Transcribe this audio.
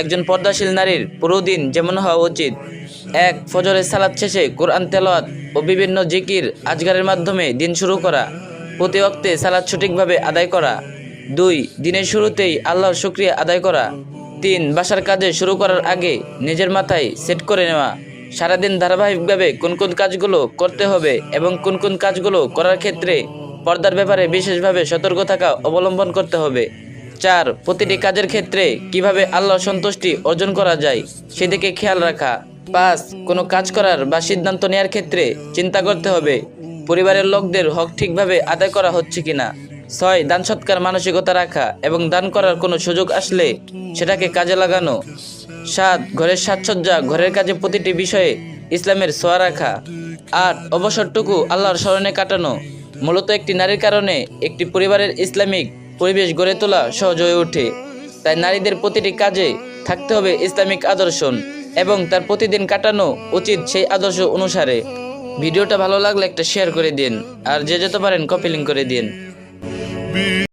একজন পর্দাশীল নারীর পুরো দিন যেমন হওয়া উচিত: 1. ফজরের সালাত শেষে কোরআন তেলাওয়াত ও বিভিন্ন জিকির আজগারের মাধ্যমে দিন শুরু করা, প্রতি ওয়াক্তে সালাত সঠিকভাবে আদায় করা। 2. দিনের শুরুতেই আল্লাহর শুকরিয়া আদায় করা। 3. বাসার কাজে শুরু করার আগে নিজের মাথায় সেট করে নেওয়া সারাদিন ধারাবাহিকভাবে কোন কোন কাজগুলো করতে হবে এবং কোন কোন কাজগুলো করার ক্ষেত্রে পর্দার ব্যাপারে বিশেষভাবে সতর্ক থাকা অবলম্বন করতে হবে। 4. প্রতিটি কাজের ক্ষেত্রে কিভাবে আল্লাহর সন্তুষ্টি অর্জন করা যায় সেদিকে খেয়াল রাখা। 5. কোনো কাজ করার বা সিদ্ধান্ত নেওয়ার ক্ষেত্রে চিন্তা করতে হবে পরিবারের লোকদের হক ঠিকভাবে আদায় করা হচ্ছে কিনা। 6. দান সৎকার মানসিকতা রাখা এবং দান করার কোনো সুযোগ আসলে সেটাকে কাজে লাগানো। 7. ঘরের সাজসজ্জা ঘরের কাজে প্রতিটি বিষয়ে ইসলামের ছোঁয়া রাখা। 8. অবসরটুকু আল্লাহর স্মরণে কাটানো। মূলত একটি নারীর কারণে একটি পরিবারের ইসলামিক পরিবেশ গড়ে তোলা সহজ হয়ে ওঠে। তাই নারীদের প্রতিটি কাজে থাকতে হবে ইসলামিক আদর্শন এবং তার প্রতিদিন কাটানো উচিত সেই আদর্শ অনুসারে। ভিডিওটা ভালো লাগলে একটা শেয়ার করে দিন, আর যে যেতে পারেন কপি লিংক করে দিন।